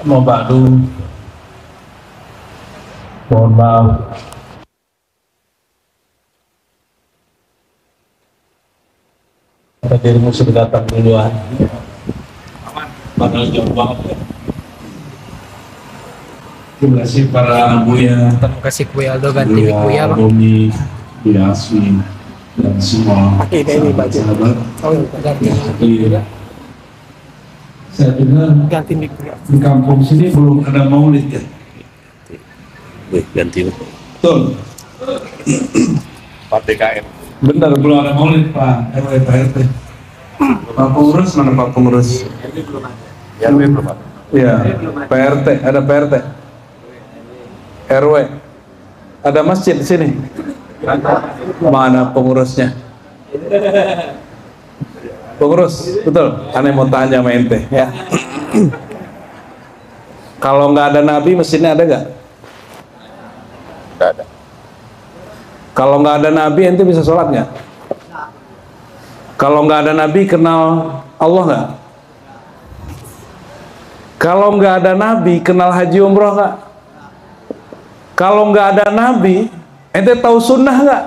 Mau badu, mohon maaf. Dirimu sudah datang duluan. Padahal jauh banget ya. Terima kasih para Buya. Terima kasih Buya Aldo ganti Buya Bang. Romi, Buya Aswin, dan semua Ini baju. Oh ganti. Iya. Saya dengar Ganti mic Buya. di kampung sini belum ada maulid ya. Ganti. Betul. Pak DKM. Benar belum ada maulid Pak RW Pak RT. Pak pengurus mana Pak pengurus? Ya, belum ada. Iya. PRT ada PRT. RW. Ada masjid di sini. Mana pengurusnya? Pengurus, betul. Aneh mau tanya sama ente ya. Kalau nggak ada nabi, masjidnya ada nggak? Nggak ada. Kalau nggak ada nabi, ente bisa sholat nggak? Kalau nggak ada nabi, kenal Allah nggak? Kalau nggak ada nabi, kenal haji umroh nggak? Kalau nggak ada nabi, ente tahu sunnah nggak?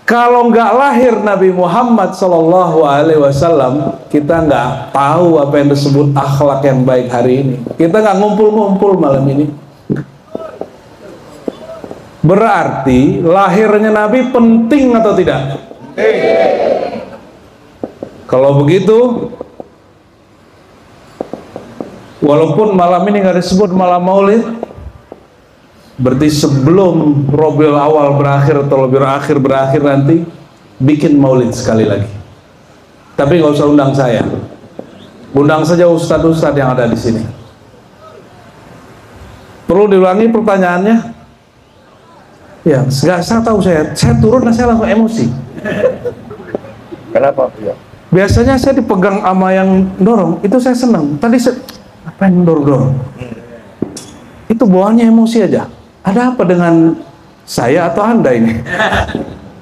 Kalau nggak lahir Nabi Muhammad Sallallahu Alaihi Wasallam, kita nggak tahu apa yang disebut akhlak yang baik hari ini. Kita nggak ngumpul-ngumpul malam ini. Berarti lahirnya Nabi penting atau tidak? Kalau begitu, walaupun malam ini nggak disebut malam maulid, berarti sebelum Rabiul Awal berakhir atau Rabiul Akhir berakhir nanti bikin maulid sekali lagi. Tapi nggak usah undang saya, undang saja ustadz-ustadz yang ada di sini. Perlu diulangi pertanyaannya? Ya, saya tahu saya turun dan saya langsung emosi. Kenapa? Ya. Biasanya saya dipegang sama yang dorong, itu saya senang. Tadi apa yang dorong? Itu bawaannya emosi aja. Ada apa dengan saya atau Anda ini?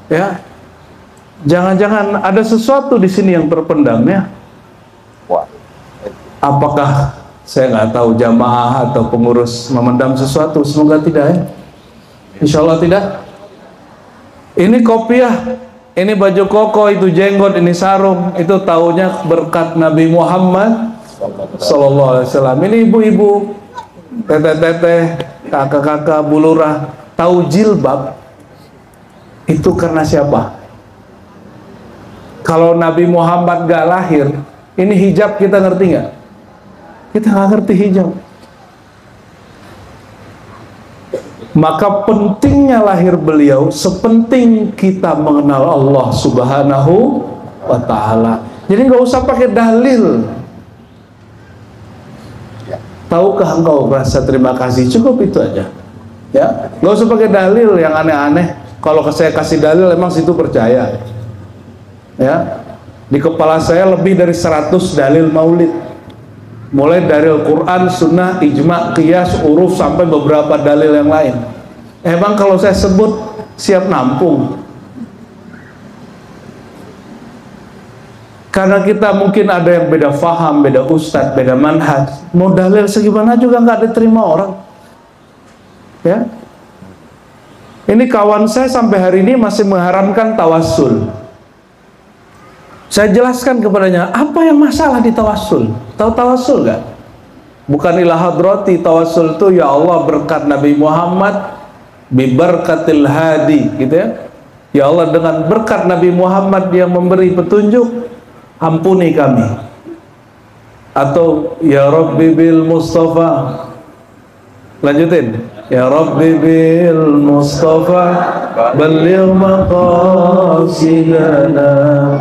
Ya, jangan-jangan ada sesuatu di sini yang terpendam ya? Wah. Apakah saya nggak tahu jamaah atau pengurus memendam sesuatu? Semoga tidak ya. Insya Allah tidak. Ini kopiah, ini baju koko, itu jenggot, ini sarung, itu taunya berkat Nabi Muhammad Sallallahu Alaihi Wasallam. Ini ibu-ibu, teteh-teteh, kakak-kakak, bulurah, tahu jilbab itu karena siapa? Kalau Nabi Muhammad gak lahir, ini hijab kita ngerti nggak? Kita nggak ngerti hijab. Maka pentingnya lahir beliau sepenting kita mengenal Allah Subhanahu wa Ta'ala. Jadi nggak usah pakai dalil. Tahukah engkau merasa terima kasih? Cukup itu aja. Ya, nggak usah pakai dalil yang aneh-aneh. Kalau saya kasih dalil, emang situ percaya. Ya, di kepala saya lebih dari 100 dalil maulid. Mulai dari Al-Quran, Sunnah, Ijma, Qiyas, Uruf, sampai beberapa dalil yang lain. Emang kalau saya sebut siap nampung? Karena kita mungkin ada yang beda faham, beda ustadz, beda manhaj. Mau dalil segimana juga nggak diterima orang. Ya, ini kawan saya sampai hari ini masih mengharamkan tawassul. Saya jelaskan kepadanya, apa yang masalah di tawassul? Tahu tawassul nggak? Bukan ila hadrati, tawassul itu ya Allah berkat Nabi Muhammad, bi barakatil hadi, gitu ya. Ya Allah dengan berkat Nabi Muhammad yang memberi petunjuk, ampuni kami. Atau ya Rabbi bil Mustafa, lanjutin, ya Rabbi bil Mustafa balligh maqasidana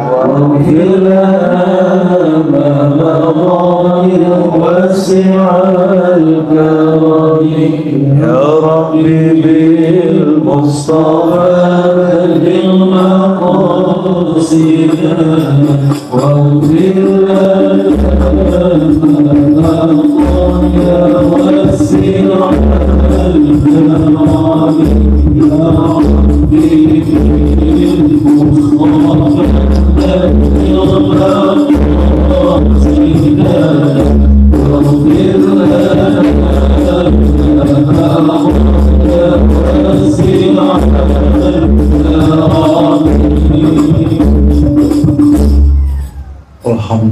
waghfir lana ma madha wasi'al karim. Ya Rabbi bil Mustafa balligh maqasidana waghfir lana ma madha wasi'al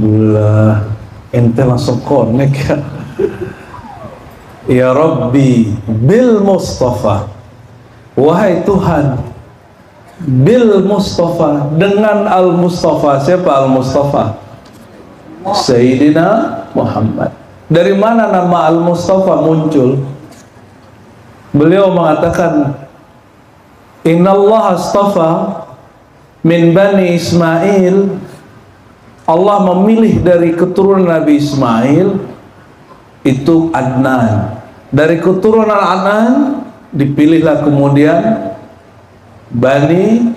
Alhamdulillah, ente langsung connect ya. Ya Rabbi bil Mustafa, wahai Tuhan bil Mustafa, dengan Al Mustafa. Siapa Al Mustafa? Sayyidina Muhammad. Dari mana nama Al Mustafa muncul? Beliau mengatakan, Innallaha astafa min Bani Ismail, Allah memilih dari keturunan Nabi Ismail itu Adnan. Dari keturunan Adnan dipilihlah kemudian Bani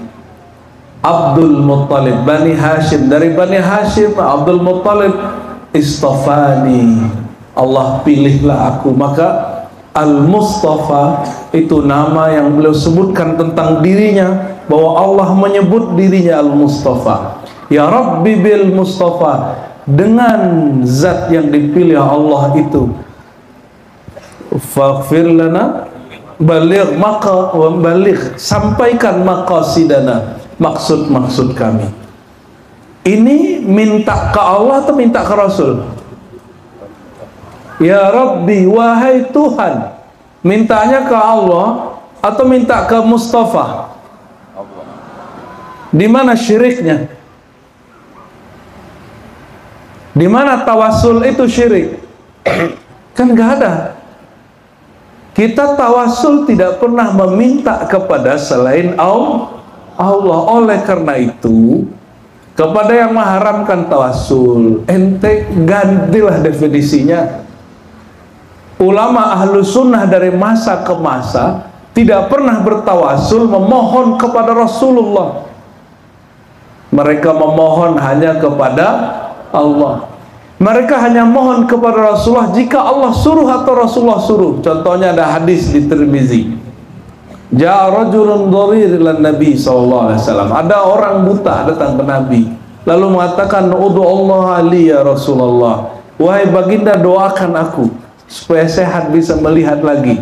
Abdul Muttalib, Bani Hashim. Dari Bani Hashim Abdul Muttalib istafani, Allah pilihlah aku. Maka Al-Mustafa itu nama yang beliau sebutkan tentang dirinya, bahwa Allah menyebut dirinya Al-Mustafa. Ya Rabbi bil Mustafa, dengan zat yang dipilih Allah itu. Faghfir lana, baligh maka wa baligh, sampaikan maqasidana, maksud-maksud kami. Ini minta ke Allah atau minta ke Rasul? Ya Rabbi, wahai Tuhan, mintanya ke Allah atau minta ke Mustafa? Di mana syiriknya? Di mana tawasul itu syirik? Kan nggak ada. Kita tawasul tidak pernah meminta kepada selain Allah. Oleh karena itu, kepada yang mengharamkan tawasul, ente gantilah definisinya. Ulama ahlu sunnah dari masa ke masa tidak pernah bertawasul memohon kepada Rasulullah. Mereka memohon hanya kepada Allah. Mereka hanya mohon kepada Rasulullah jika Allah suruh atau Rasulullah suruh. Contohnya ada hadis di Tirmizi. Ja'a rajulun dharir ila Nabi sallallahu alaihi wasallam. Ada orang buta datang ke Nabi, lalu mengatakan, "Ud'u Allah li ya Rasulullah." Wahai baginda, doakan aku supaya sehat bisa melihat lagi.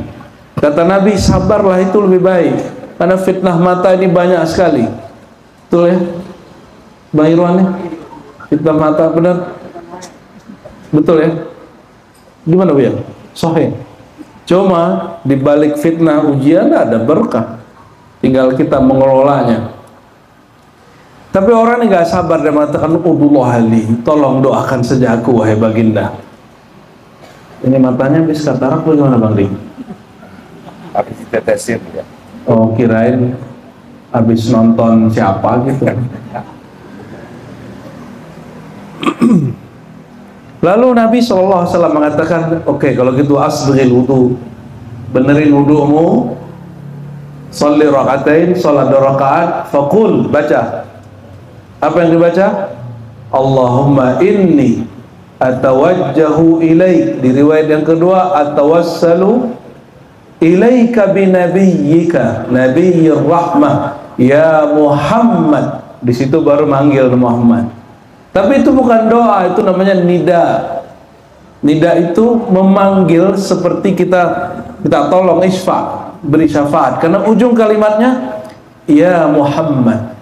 Kata Nabi, sabarlah, itu lebih baik, karena fitnah mata ini banyak sekali. Betul ya Bang Irwan ya? Fitnah mata benar? Betul ya? Gimana Bu ya? Sahih. Cuma di balik fitnah ujian ada berkah, tinggal kita mengelolanya. Tapi orang ini gak sabar, dia mengatakan, "Udullah ali, tolong doakan saja aku wahai baginda." Ini matanya habis katarak bagaimana Bang Ring? Habis ditetesin ya. Oh, kirain habis nonton siapa gitu. Lalu Nabi SAW mengatakan, oke, kalau gitu asbiril wudu, benerin wudu'mu, sholli rakaatain, sholat 2 rakaat, faqul, baca. Apa yang dibaca? Allahumma inni atawajjahu ilaik. Di riwayat yang kedua, atawassalu ilaika binabiyyika nabiyyir rahmah ya Muhammad. Di situ baru manggil Muhammad. Tapi itu bukan doa, itu namanya nida. Nida itu memanggil, seperti kita tolong isfa, beri syafaat. Karena ujung kalimatnya ya Muhammad,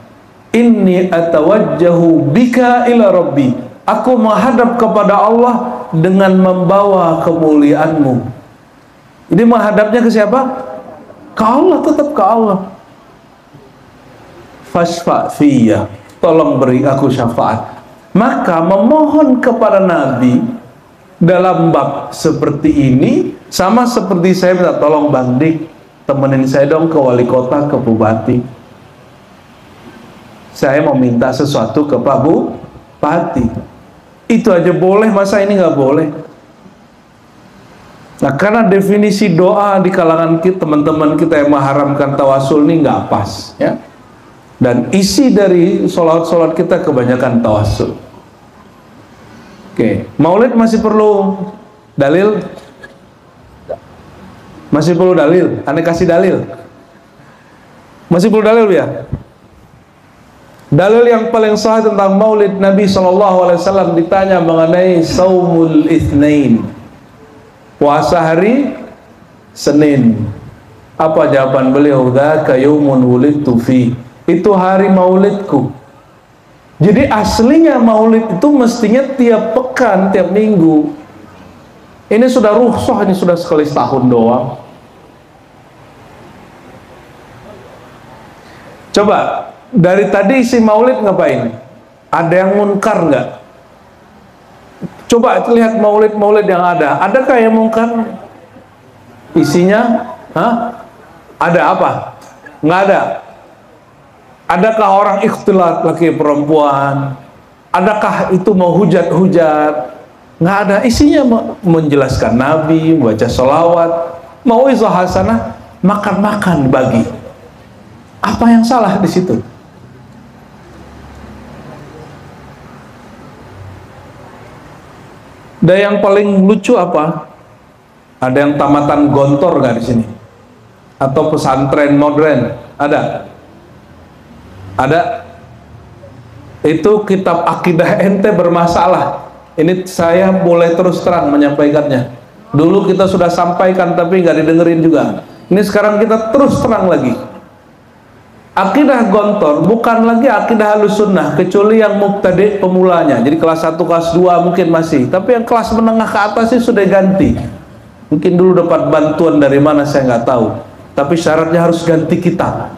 inni atawajjahu bika ila rabbi. Aku menghadap kepada Allah dengan membawa kemuliaanmu. Jadi menghadapnya ke siapa? Ke Allah, tetap ke Allah. Fashfa' fiyya, tolong beri aku syafaat. Maka memohon kepada Nabi dalam bab seperti ini sama seperti saya minta tolong Bang Dik, temenin saya dong ke wali kota, ke bupati. Saya mau minta sesuatu ke Pak Bupati. Itu aja boleh, masa ini nggak boleh? Nah, karena definisi doa di kalangan kita, teman-teman kita yang mengharamkan tawasul ini nggak pas, ya. Dan isi dari sholat-sholat kita kebanyakan tawasul. Oke, maulid masih perlu dalil? Masih perlu dalil? Anda kasih dalil? Masih perlu dalil ya? Dalil yang paling sahih tentang maulid Nabi SAW ditanya mengenai saumul itsnain, puasa hari Senin. Apa jawaban beliau? Dzaka yaumun wulidtu fi, itu hari maulidku. Jadi aslinya maulid itu mestinya tiap pekan, tiap minggu. Ini sudah rukhsah, ini sudah sekali setahun doang. Coba dari tadi isi maulid ngapain? Ada yang munkar nggak? Coba lihat maulid-maulid yang ada. Adakah yang munkar? Isinya, ada apa? Nggak ada. Adakah orang ikhtilat laki perempuan? Adakah itu mau hujat-hujat? Nggak ada. Isinya menjelaskan Nabi, membaca sholawat, mauizah hasanah, makan-makan bagi. Apa yang salah di situ? Dan yang paling lucu apa? Ada yang tamatan Gontor nggak di sini? Atau pesantren modern? Ada? Ada. Itu kitab akidah ente bermasalah. Ini saya boleh terus terang menyampaikannya. Dulu kita sudah sampaikan tapi nggak didengerin juga. Ini sekarang kita terus terang lagi. Akidah Gontor bukan lagi akidah Ahlussunnah, kecuali yang mubtadi' pemulanya. Jadi kelas 1, kelas 2 mungkin masih, tapi yang kelas menengah ke atas sih sudah ganti. Mungkin dulu dapat bantuan dari mana saya nggak tahu, tapi syaratnya harus ganti kitab.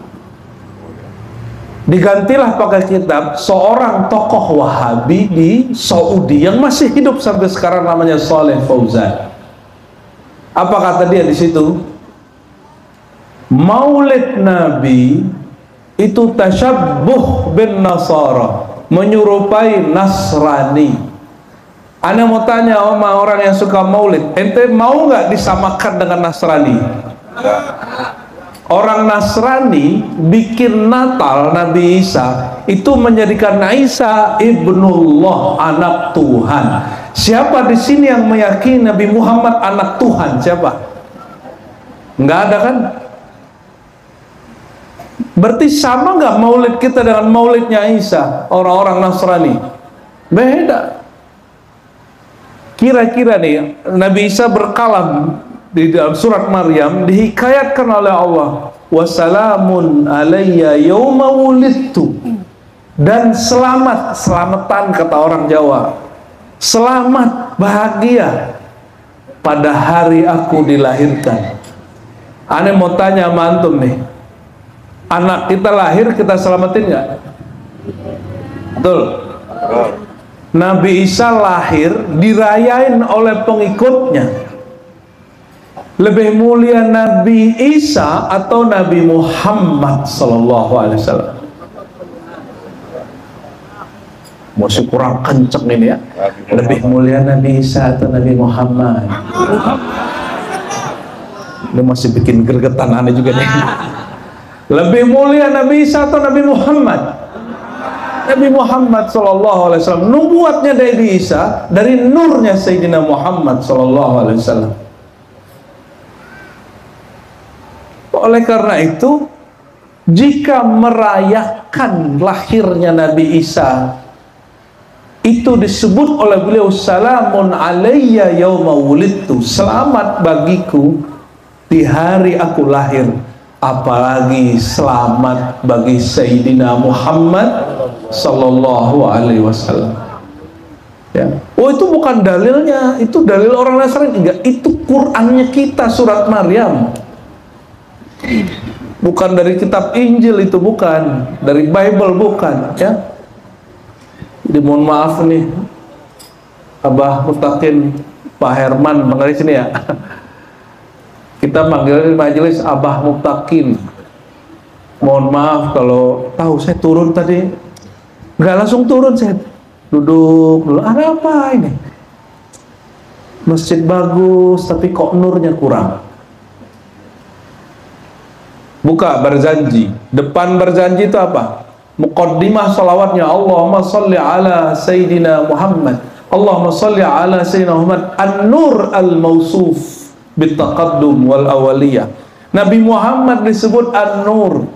Digantilah pakai kitab seorang tokoh Wahabi di Saudi yang masih hidup sampai sekarang, namanya Saleh Fauzan. Apa kata dia di situ? Maulid Nabi itu tasyabbuh bin Nasara, menyerupai Nasrani. Ana mau tanya sama orang yang suka maulid, ente mau nggak disamakan dengan Nasrani? Orang Nasrani bikin Natal Nabi Isa itu menjadikan Isa ibnullah, anak Tuhan. Siapa di sini yang meyakini Nabi Muhammad anak Tuhan? Siapa? Nggak ada kan? Berarti sama nggak maulid kita dengan maulidnya Isa, orang-orang Nasrani? Beda. Kira-kira nih Nabi Isa berkalam di dalam surat Maryam dihikayatkan oleh Allah, wassalamun alayya yauma wulidtu, dan selamatan kata orang Jawa, selamat bahagia pada hari aku dilahirkan. Ane mau tanya sama antum nih, anak kita lahir kita selamatin nggak? Betul. Nabi Isa lahir dirayain oleh pengikutnya. Lebih mulia Nabi Isa atau Nabi Muhammad sallallahu alaihi wasallam? Masih kurang kenceng ini ya. Lebih mulia Nabi Isa atau Nabi Muhammad? Ini masih bikin gregetan aneh juga nih. Lebih mulia Nabi Isa atau Nabi Muhammad? Nabi Muhammad sallallahu alaihi wasallam. Nubuatnya dari Isa, dari nurnya Sayyidina Muhammad sallallahu alaihi wasallam. Oleh karena itu, jika merayakan lahirnya Nabi Isa itu disebut oleh beliau salamun alayya yauma wulidtu, selamat bagiku di hari aku lahir. Apalagi selamat bagi Sayyidina Muhammad sallallahu alaihi wasallam. Ya. Oh, itu bukan dalilnya, itu dalil orang Nasrani. Enggak, itu Qur'annya kita, surat Maryam. Bukan dari kitab Injil, itu bukan dari Bible, bukan ya. Jadi mohon maaf nih Abah Mutakin, Pak Herman, mengenai sini ya. Kita manggil di majelis Abah Mutakin. Mohon maaf kalau tahu saya turun tadi nggak langsung turun, saya duduk dulu. Ada apa ini? Masjid bagus tapi kok nurnya kurang. Buka berjanji, depan berjanji itu apa? Muqaddimah salawatnya, Allahumma salli ala Sayyidina Muhammad, Allahumma salli ala Sayyidina Muhammad an-nur al-mausuf bitaqaddum wal awaliyah. Nabi Muhammad disebut an-nur.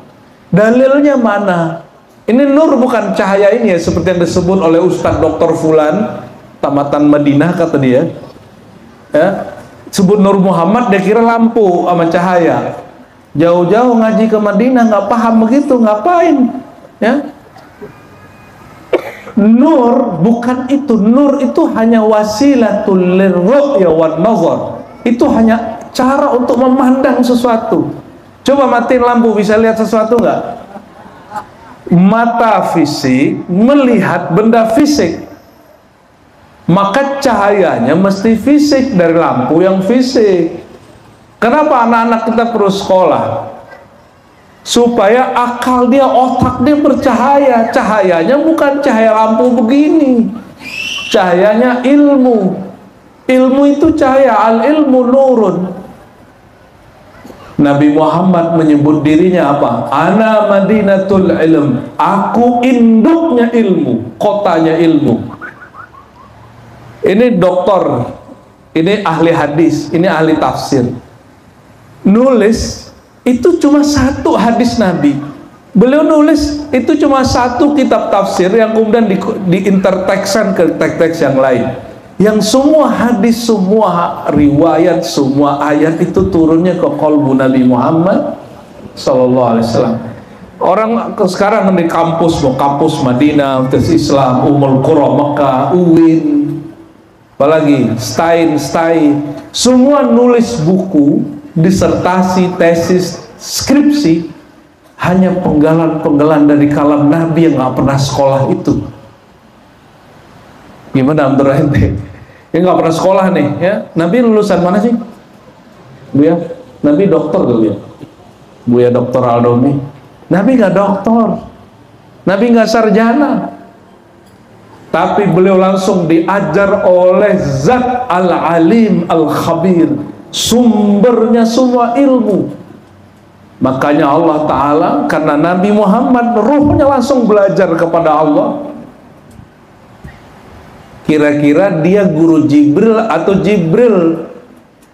Dalilnya mana? Ini nur bukan cahaya ini ya, seperti yang disebut oleh Ustadz Dr. Fulan tamatan Madinah kata dia ya, sebut Nur Muhammad dia kira lampu sama cahaya. Jauh-jauh ngaji ke Madinah nggak paham begitu, ngapain ya? Nur bukan itu. Nur itu hanya wasilatul lirru'ya wan nazar. Itu hanya cara untuk memandang sesuatu. Coba matiin lampu, bisa lihat sesuatu nggak? Mata fisik melihat benda fisik, maka cahayanya mesti fisik dari lampu yang fisik. Kenapa anak-anak kita perlu sekolah? Supaya akal dia, otak dia bercahaya. Cahayanya bukan cahaya lampu begini, cahayanya ilmu. Ilmu itu cahaya, al ilmu nurun. Nabi Muhammad menyebut dirinya apa? Ana madinatul ilm. Aku induknya ilmu, kotanya ilmu. Ini doktor, ini ahli hadis, ini ahli tafsir. Nulis itu cuma satu hadis Nabi. Beliau nulis itu cuma satu kitab tafsir yang kemudian diintertekskan ke teks-teks yang lain. Yang semua hadis, semua riwayat, semua ayat itu turunnya ke qalbu Nabi Muhammad sallallahu alaihi wasallam. Orang sekarang di kampus, mau kampus Madinah, Universitas Islam, Ummul Qura Mekah, UIN, apalagi Stein, semua nulis buku, disertasi, tesis, skripsi, hanya penggalan-penggalan dari kalam Nabi yang nggak pernah sekolah itu. Gimana menurut ente? Yang nggak pernah sekolah nih, ya? Nabi lulusan mana sih? Bu ya, Nabi dokter dulu ya. Bu ya, Dokter Aldomi. Nabi nggak dokter, Nabi nggak sarjana, tapi beliau langsung diajar oleh Zat Al-Alim Al-Khabir, sumbernya semua ilmu. Makanya Allah Ta'ala, karena Nabi Muhammad ruhnya langsung belajar kepada Allah. Kira-kira dia guru Jibril atau Jibril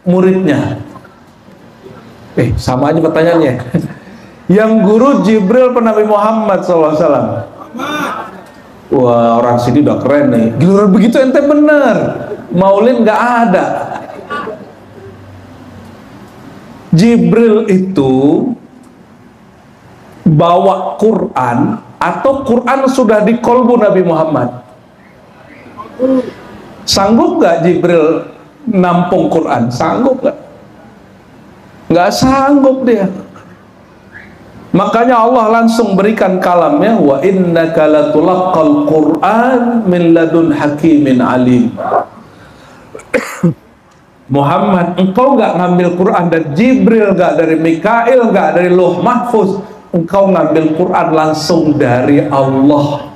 muridnya? Sama aja pertanyaannya. Yang guru Jibril per Nabi Muhammad SAW. Wah, orang sini udah keren nih. Giliran begitu ente bener, maulid nggak ada. Jibril itu bawa Quran, atau Quran sudah di kolbu Nabi Muhammad? Sanggup gak Jibril nampung Quran? Sanggup gak? Gak sanggup dia. Makanya Allah langsung berikan kalamnya, wa innaka latulaqqal Quran min ladun hakimin alim. Muhammad, engkau gak ngambil Quran dari Jibril, gak dari Mikail, gak dari Lauh Mahfuz. Engkau ngambil Quran langsung dari Allah.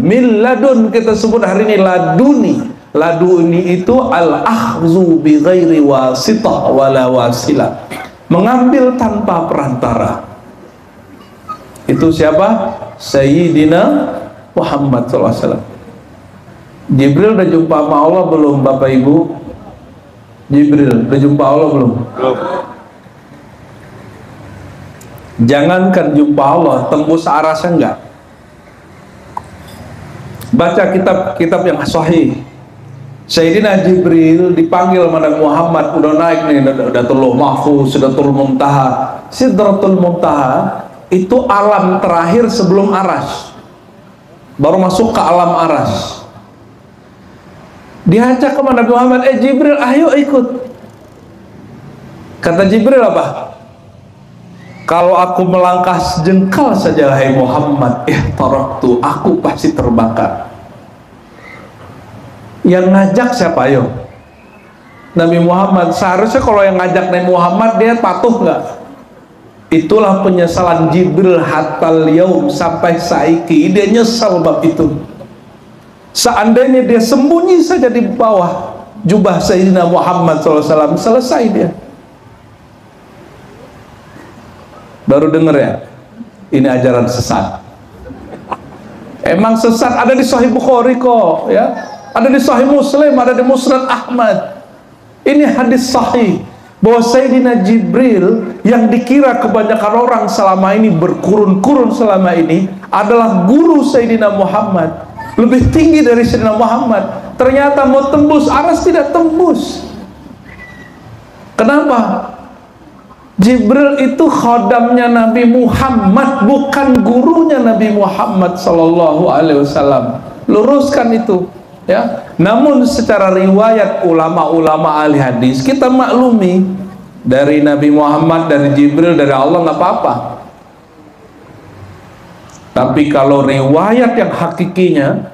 Milladun kita sebut hari ini laduni. Laduni itu al-akhzu bi ghairi wasitah wala wasilah, mengambil tanpa perantara. Itu siapa? Sayyidina Muhammad SAW. Jibril udah jumpa sama Allah belum, Bapak Ibu? Jibril udah jumpa Allah belum? Belum. Jangankan jumpa Allah, tembus arasnya enggak. Baca kitab-kitab yang sahih. Sayyidina Jibril dipanggil sama Nabi Muhammad, udah naik nih, udah Lauh Mahfuz, sudah Sidratul Muntaha. Sidratul Muntaha itu alam terakhir sebelum aras, baru masuk ke alam aras. Diajak ke Nabi Muhammad, Jibril, ayo ikut. Kata Jibril apa? Kalau aku melangkah sejengkal saja, hai Muhammad, taraktu, aku pasti terbakar. Yang ngajak siapa? Ayo, Nabi Muhammad. Seharusnya kalau yang ngajak Nabi Muhammad, dia patuh nggak? Itulah penyesalan Jibril hatal yaum, sampai saiki dia nyesal bab itu. Seandainya dia sembunyi saja di bawah jubah Sayyidina Muhammad SAW, selesai dia. Baru denger ya, ini ajaran sesat. Emang sesat ada di Sahih Bukhari kok, ya, ada di Sahih Muslim, ada di Musnad Ahmad. Ini hadis sahih bahwa Sayyidina Jibril yang dikira kebanyakan orang selama ini, berkurun-kurun selama ini, adalah guru Sayyidina Muhammad, lebih tinggi dari Sayyidina Muhammad. Ternyata mau tembus aras tidak tembus. Kenapa? Jibril itu khodamnya Nabi Muhammad, bukan gurunya Nabi Muhammad Sallallahu Alaihi Wasallam. Luruskan itu, ya. Namun secara riwayat ulama-ulama ahli hadis kita maklumi dari Nabi Muhammad, dari Jibril, dari Allah nggak apa-apa. Tapi kalau riwayat yang hakikinya,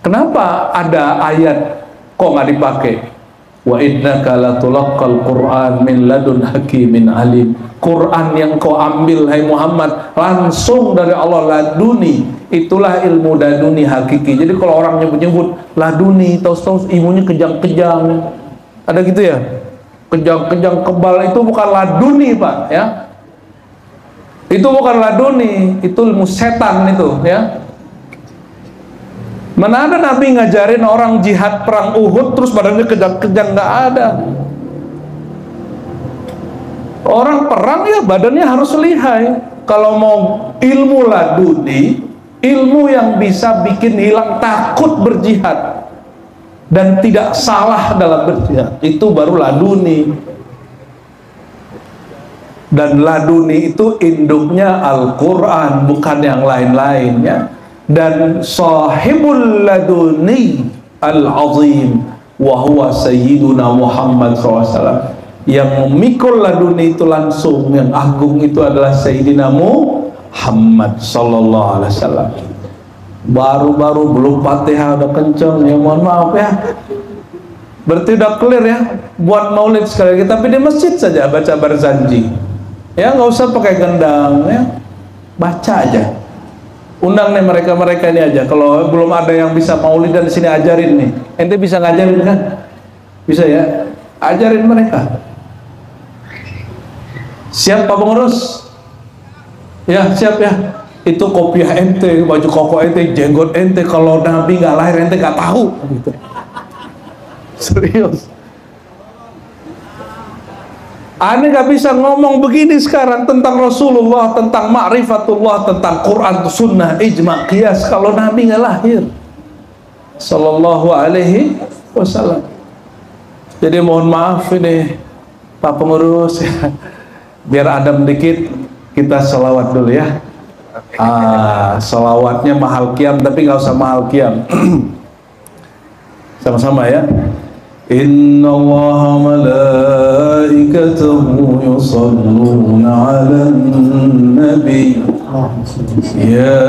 kenapa ada ayat kok nggak dipakai? Wa innaka latulaqqal Qur'an min ladun hakimin alim. Quran yang kau ambil hai Muhammad langsung dari Allah, laduni. Itulah ilmu laduni hakiki. Jadi kalau orang nyebut-nyebut laduni, tahu-tahu ilmunya kejang-kejang. Ada gitu ya? Kejang-kejang kebal, itu bukan laduni, Pak, ya. Itu bukan laduni, itu ilmu setan itu, ya. Mana ada Nabi ngajarin orang jihad perang Uhud terus badannya kejang-kejang, nggak ada. Orang perang ya badannya harus lihai. Kalau mau ilmu laduni, ilmu yang bisa bikin hilang takut berjihad dan tidak salah dalam berjihad, itu baru laduni. Dan laduni itu induknya Al-Quran, bukan yang lain-lainnya. Dan sahibul laduni al-azim wa huwa sayyiduna Muhammad SAW. Yang memikul laduni itu langsung, yang agung itu adalah Sayyidina Muhammad Sallallahu Alaihi Wasallam. Baru-baru belum Fatihah udah kenceng, ya mohon maaf ya. Berarti udah clear ya, buat maulid sekali lagi, tapi di masjid saja baca barzanji. Ya nggak usah pakai gendang, ya baca aja. Undang nih mereka-mereka ini aja. Kalau belum ada yang bisa maulidan di sini, ajarin nih. Ente bisa ngajarin kan? Bisa ya? Ajarin mereka. Siap Pak Pengurus? Ya siap ya. Itu kopiah ente, baju koko ente, jenggot ente. Kalau Nabi nggak lahir ente nggak tahu. Gitu. Serius. Ane nggak bisa ngomong begini sekarang tentang Rasulullah, tentang ma'rifatullah, tentang Quran, sunnah, ijma, qiyas kalau Nabi nggak lahir Sallallahu Alaihi Wasallam. Jadi mohon maaf ini Pak Pengurus ya. Biar adem dikit, kita sholawat dulu ya. Sholawatnya mahal qiyam, tapi nggak usah mahal qiyam. Sama-sama ya. Inna Allah malaikatahu yusalluna ala nabi ya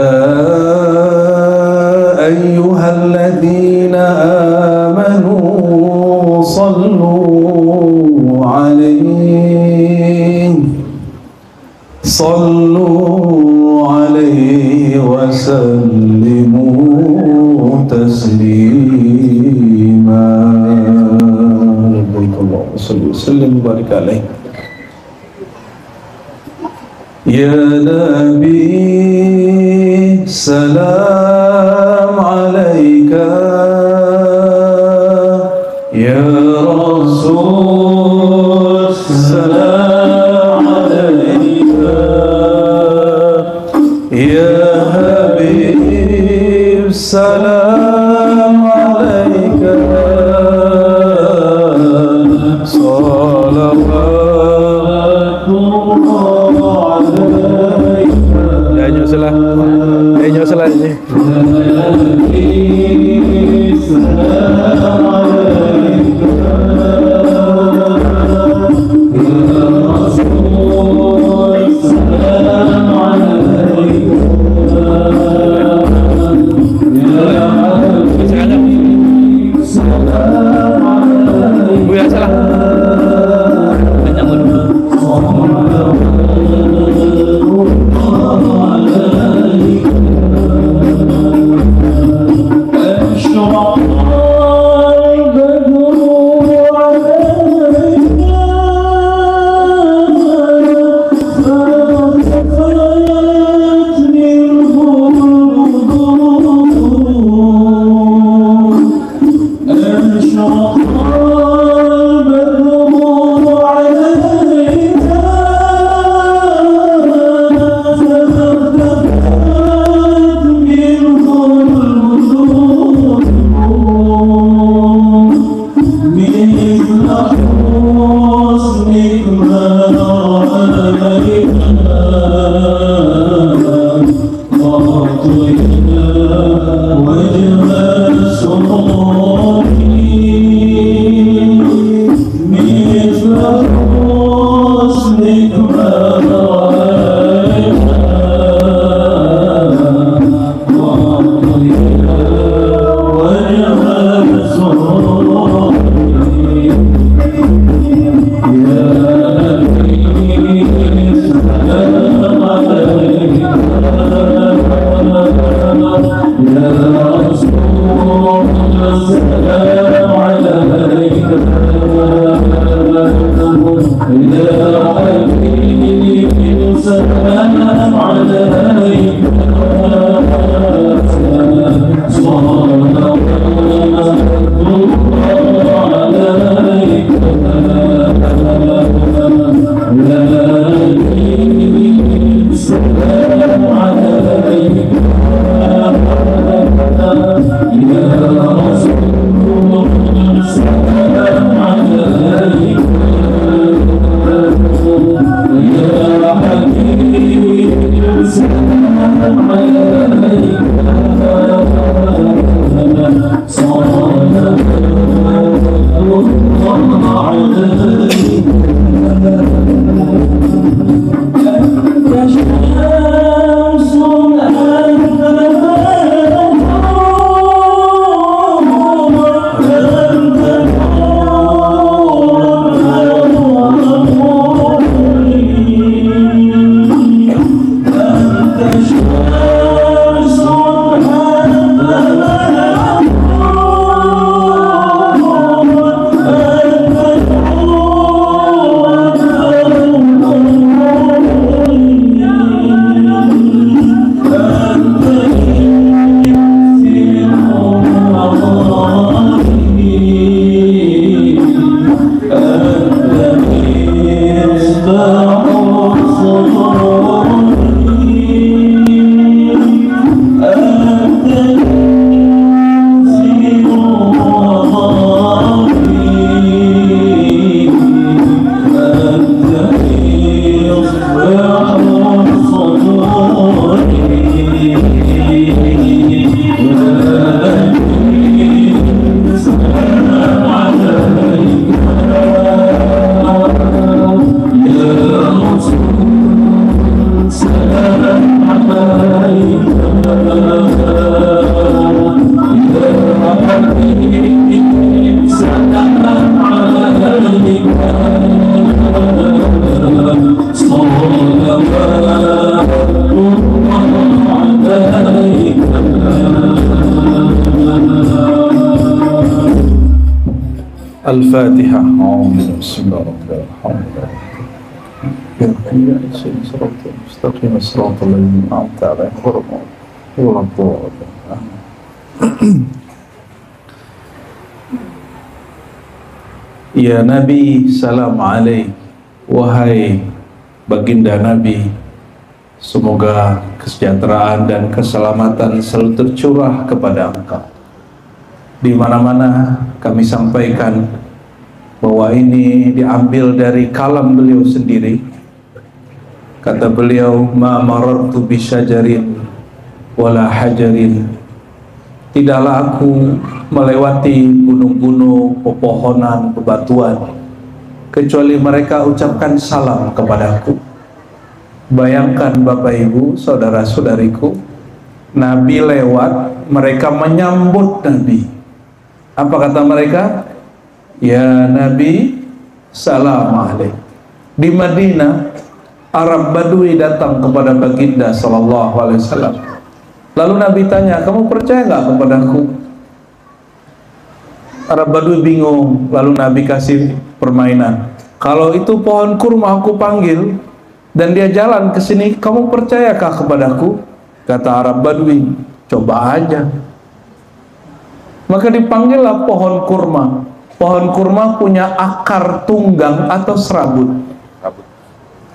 ayyuhalladzina amanu sallu alaihi wa sallimu taslima. Sallim barik alaih. Ya Nabi salam alaika, ya Rasul salam alaika, ya Habib salam alaika. Ya nyusul lah ini. Al-Fatihah. Bismillahirrahmanirrahim. Ya Nabi, salam alaik. Wahai baginda Nabi, semoga kesejahteraan dan keselamatan selalu tercurah kepada engkau. Di mana-mana kami sampaikan bahwa ini diambil dari kalam beliau sendiri. Kata beliau, ma marartu bisyajarin wala hajarin, tidaklah aku melewati gunung-gunung, pepohonan, bebatuan, kecuali mereka ucapkan salam kepadaku. Bayangkan Bapak Ibu, saudara-saudariku, Nabi lewat, mereka menyambut Nabi. Apa kata mereka? Ya Nabi, salam alaik. Di Madinah, Arab Badui datang kepada baginda sallallahu alaihi wasallam. Lalu Nabi tanya, kamu percaya nggak kepadaku? Arab Badui bingung. Lalu Nabi kasih permainan. Kalau itu pohon kurma aku panggil dan dia jalan ke sini, kamu percayakah kepadaku? Kata Arab Badui, coba aja. Maka dipanggillah pohon kurma. Pohon kurma punya akar tunggang atau serabut.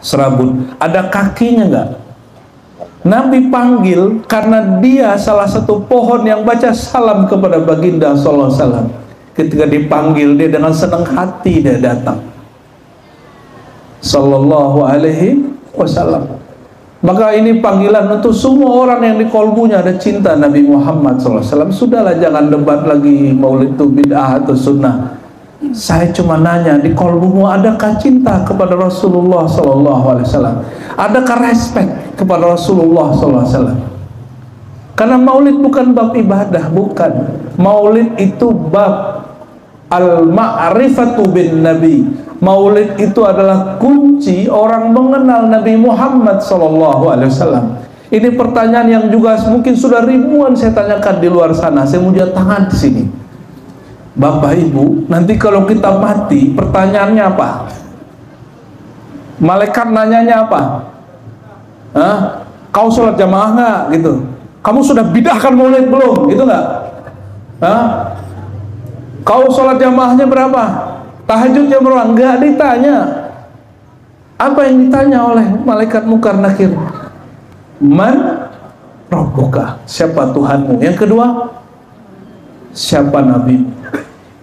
Serabut. Ada kakinya enggak? Nabi panggil karena dia salah satu pohon yang baca salam kepada baginda sallallahu alaihi wasallam. Ketika dipanggil, dia dengan senang hati dia datang. Sallallahu alaihi wasallam. Maka ini panggilan untuk semua orang yang di kolbunya ada cinta Nabi Muhammad SAW. Sudahlah, jangan debat lagi maulid itu bid'ah atau sunnah. Saya cuma nanya, di kolbumu adakah cinta kepada Rasulullah SAW? Adakah respect kepada Rasulullah SAW? Karena maulid bukan bab ibadah, bukan. Maulid itu bab al-ma'rifatu bin Nabi. Maulid itu adalah kunci orang mengenal Nabi Muhammad SAW. Ini pertanyaan yang juga mungkin sudah ribuan saya tanyakan di luar sana. Saya mau jatuh tangan di sini. Bapak Ibu, nanti kalau kita mati, pertanyaannya apa? Malaikat nanyanya apa? Hah? Kau sholat jamaah nggak? Gitu. Kamu sudah bidahkan maulid belum? Gitu nggak? Hah? Kau sholat jamaahnya berapa? Tahajudnya berapa? Enggak ditanya. Apa yang ditanya oleh malaikat Munkar Nakir? Man Rabbuka? Siapa Tuhanmu? Yang kedua, siapa Nabi.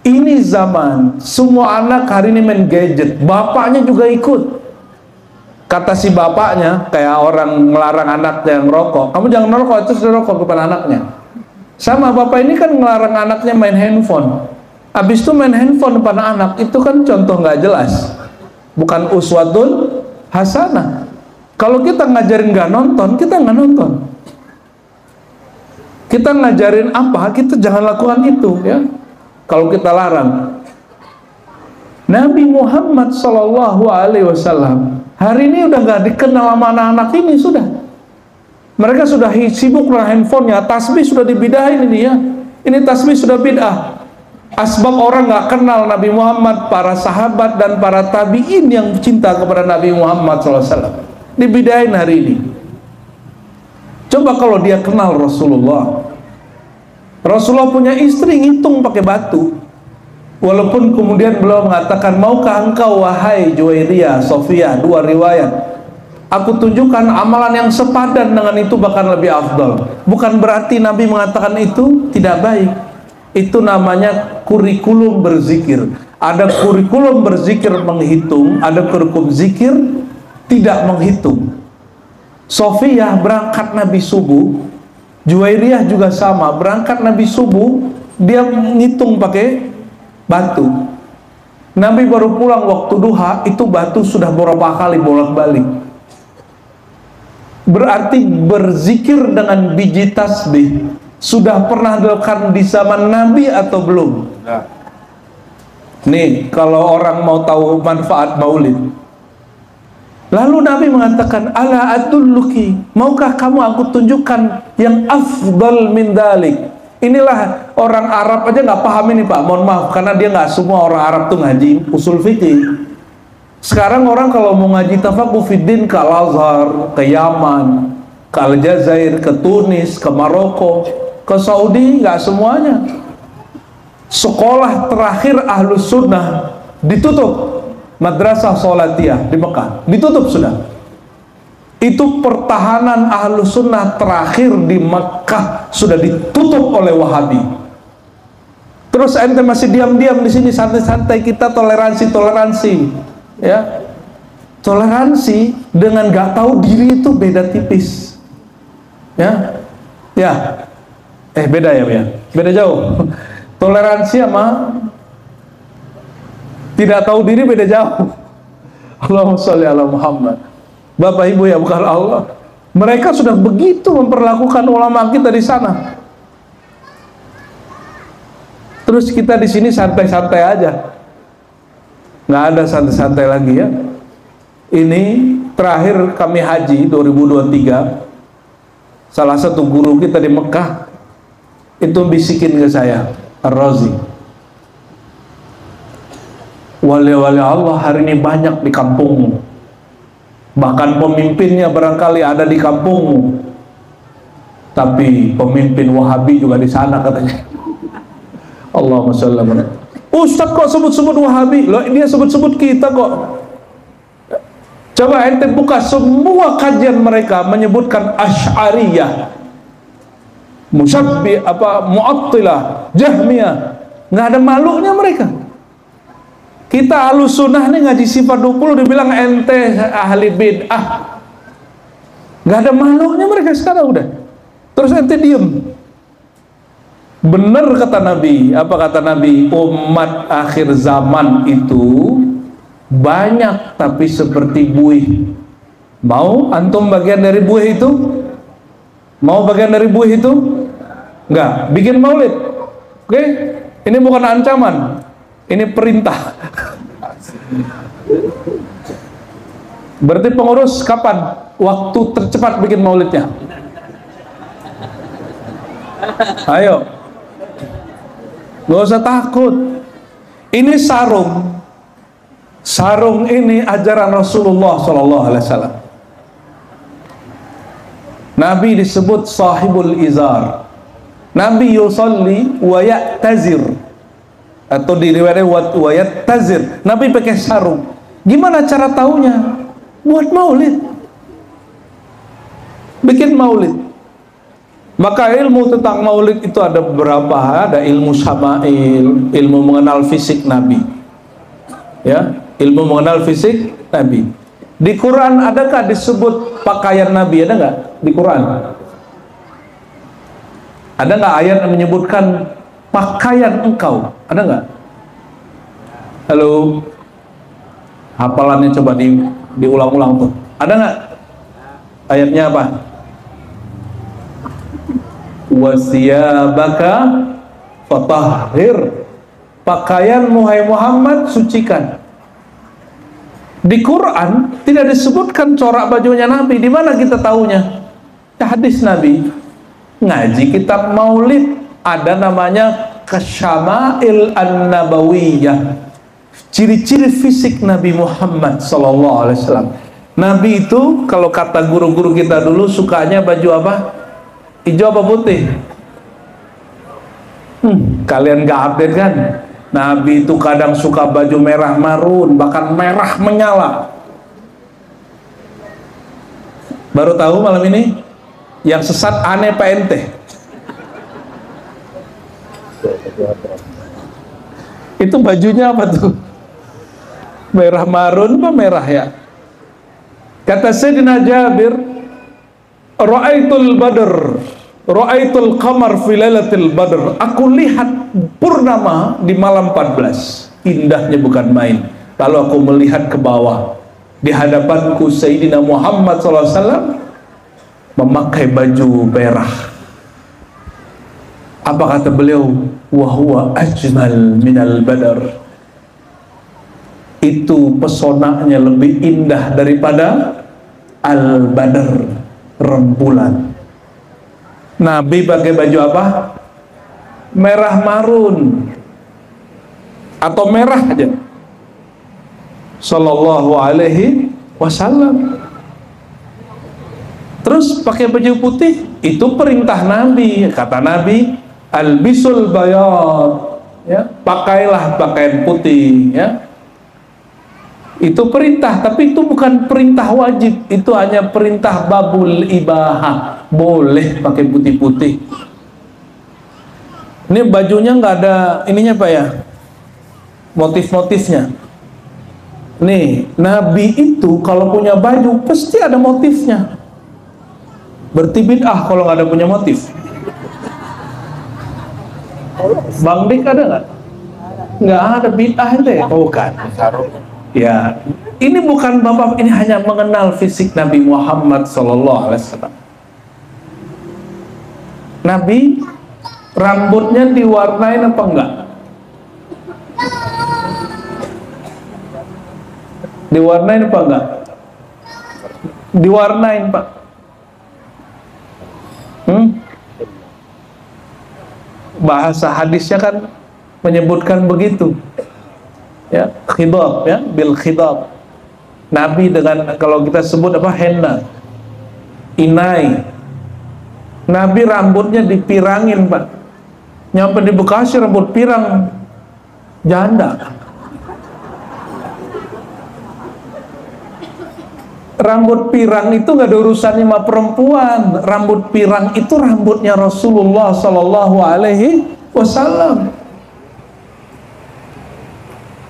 Ini zaman semua anak hari ini main gadget, bapaknya juga ikut. Kata si bapaknya, kayak orang melarang anaknya yang rokok, kamu jangan merokok, itu sudah rokok kepada anaknya. Sama bapak ini kan melarang anaknya main handphone. Habis itu main handphone pada anak, itu kan contoh nggak jelas, bukan uswatun hasanah. Kalau kita ngajarin nggak nonton, kita nggak nonton. Kita ngajarin apa, kita jangan lakukan itu, ya. Kalau kita larang. Nabi Muhammad Shallallahu Alaihi Wasallam hari ini udah nggak dikenal sama anak-anak ini, sudah. Mereka sudah sibuk dengan handphonenya, tasbih sudah dibidahin ini, ya. Ini tasbih sudah bid'ah. Asbab orang nggak kenal Nabi Muhammad, para sahabat dan para tabiin yang cinta kepada Nabi Muhammad SAW dibidahin hari ini. Coba kalau dia kenal Rasulullah. Rasulullah punya istri ngitung pakai batu. Walaupun kemudian beliau mengatakan, maukah engkau wahai Juwairiyah, Sofia, dua riwayat, aku tunjukkan amalan yang sepadan dengan itu bahkan lebih afdal. Bukan berarti Nabi mengatakan itu tidak baik. Itu namanya kurikulum berzikir. Ada kurikulum berzikir menghitung, ada kurikulum zikir tidak menghitung. Sofiyah berangkat Nabi subuh, Juwairiyah juga sama, berangkat Nabi subuh, dia ngitung pakai batu. Nabi baru pulang waktu duha, itu batu sudah beberapa kali bolak-balik. Berarti berzikir dengan biji tasbih sudah pernah dilakukan di zaman Nabi atau belum? Nah. Nih, kalau orang mau tahu manfaat maulid, lalu Nabi mengatakan, ala adulluki, maukah kamu aku tunjukkan yang afdal min dalik. Inilah orang Arab aja nggak paham ini, Pak, mohon maaf, karena dia nggak semua orang Arab tuh ngaji usul fikih. Sekarang orang kalau mau ngaji tafaqquh fiddin ke Al-Azhar, ke Yaman, ke Aljazair, ke Tunis, ke Maroko, ke Saudi, nggak semuanya. Sekolah terakhir Ahlus Sunnah ditutup, Madrasah Sholatiyah di Mekah ditutup sudah. Itu pertahanan Ahlus Sunnah terakhir di Mekah sudah ditutup oleh Wahabi. Terus ente masih diam-diam di sini santai-santai, kita toleransi, ya. Toleransi dengan gak tahu diri itu beda tipis, ya, ya. Beda ya, beda jauh. Toleransi sama tidak tahu diri beda jauh. Allahumma sholli ala Muhammad. Bapak Ibu ya, bukan Allah. Mereka sudah begitu memperlakukan ulama kita di sana. Terus kita di sini santai-santai aja. Nggak ada santai-santai lagi, ya. Ini terakhir kami haji 2023. Salah satu guru kita di Mekah itu bisikin ke saya, Ar-Razi, wali-wali Allah hari ini banyak di kampungmu, bahkan pemimpinnya barangkali ada di kampungmu, tapi pemimpin Wahabi juga di sana katanya. Allahumma sholli ala Muhammad. Ustaz kok sebut-sebut Wahabi? Loh, dia sebut-sebut kita kok. Coba ente buka semua kajian mereka menyebutkan Asy'ariyah, Musyabbi, Mu'attilah, Jahmiyah, nggak ada malunya mereka. Kita Ahlus Sunnah nih ngaji sifat 20 dibilang ente ahli bid'ah, nggak ada malunya mereka sekarang udah. Terus ente diem. Bener kata Nabi, apa kata Nabi? Umat akhir zaman itu banyak tapi seperti buih. Mau antum bagian dari buih itu? Mau bagian dari buih itu? Enggak, bikin maulid. Oke? Ini bukan ancaman, ini perintah. Berarti pengurus kapan waktu tercepat bikin maulidnya? Ayo, gak usah takut. Ini sarung. Sarung ini ajaran Rasulullah SAW. Nabi disebut sahibul izar. Nabi yusalli wa ya'tazir, atau di riwayat wa yattazir. Nabi pakai sarung. Gimana cara taunya? Buat maulid. Bikin maulid. Maka ilmu tentang maulid itu ada beberapa, ada ilmu syama'il, ilmu mengenal fisik Nabi. Ya, ilmu mengenal fisik Nabi. Di Quran adakah disebut pakaian Nabi? Ada nggak di Quran? Ada nggak ayat yang menyebutkan pakaian engkau? Ada nggak? Halo, hafalannya coba diulang-ulang tuh. Ada nggak? Ayatnya apa? Wasiyabaka fatahhir. Pakaian Muhammad sucikan. Di Quran tidak disebutkan corak bajunya Nabi. Di mana kita tahunya? Hadis Nabi. Ngaji kitab Maulid ada namanya Kasyama'il An-Nabawiyah. Ciri-ciri fisik Nabi Muhammad sallallahu alaihi wasallam. Nabi itu kalau kata guru-guru kita dulu sukanya baju apa? Hijau apa putih? Kalian gak update kan? Nabi itu kadang suka baju merah marun, bahkan merah menyala. Baru tahu malam ini? Yang sesat aneh Pak ente. Itu bajunya apa tuh? Merah marun apa merah ya? Kata Sayyidina Jabir, Ra'aitul Badr, Ra'aitul Qamar fi lailatul Badr. Aku lihat purnama di malam 14. Indahnya bukan main. Lalu aku melihat ke bawah. Di hadapanku Sayyidina Muhammad SAW memakai baju merah. Apa kata beliau? Wa huwa ajmal minal badr. Itu pesonanya lebih indah daripada al-badr, rembulan. Nabi pakai baju apa? Merah marun atau merah aja. Sallallahu alaihi wasallam. Terus pakai baju putih, itu perintah Nabi. Kata Nabi, albisul bayad, ya, pakailah pakaian putih, ya. Itu perintah, tapi itu bukan perintah wajib. Itu hanya perintah babul ibahah. Boleh pakai putih-putih. Ini bajunya nggak ada ininya Pak ya, motif-motifnya. Nih, Nabi itu kalau punya baju pasti ada motifnya. Berarti bid'ah kalau nggak ada punya motif. Bang Dik ada nggak? Nggak ada bid'ah itu ya? Oh kan. Ya, ini bukan bapak, ini hanya mengenal fisik Nabi Muhammad sallallahu alaihi wasallam. Nabi rambutnya diwarnain apa enggak? Diwarnain apa enggak? Diwarnain Pak. Bahasa hadisnya kan menyebutkan begitu. Ya, khidab, ya, bil khidab. Nabi dengan, kalau kita sebut apa, henna, inai. Nabi rambutnya dipirangin Pak. Nyampe di Bekasi rambut pirang janda. Rambut pirang itu nggak ada urusannya sama perempuan. Rambut pirang itu rambutnya Rasulullah Sallallahu Alaihi Wasallam.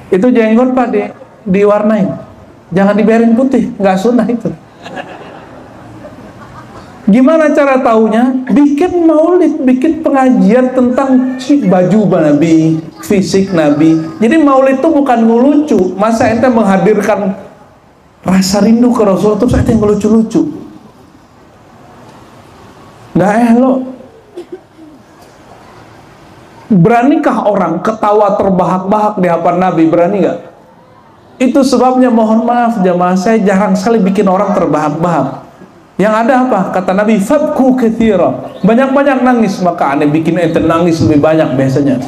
Itu jenggot Pak diwarnain, jangan dibiarin putih, nggak sunnah itu. Gimana cara taunya? Bikin maulid, bikin pengajian tentang baju Nabi, fisik Nabi. Jadi maulid itu bukan ngelucu. Masa ente menghadirkan rasa rindu ke Rasul terus ente ngelucu-lucu? Nggak elok. Beranikah orang ketawa terbahak-bahak di hadapan Nabi? Berani nggak? Itu sebabnya, mohon maaf jamaah, saya jarang sekali bikin orang terbahak-bahak. Yang ada apa? Kata Nabi, fabku katsira, banyak-banyak nangis. Maka aneh bikin ente nangis lebih banyak biasanya.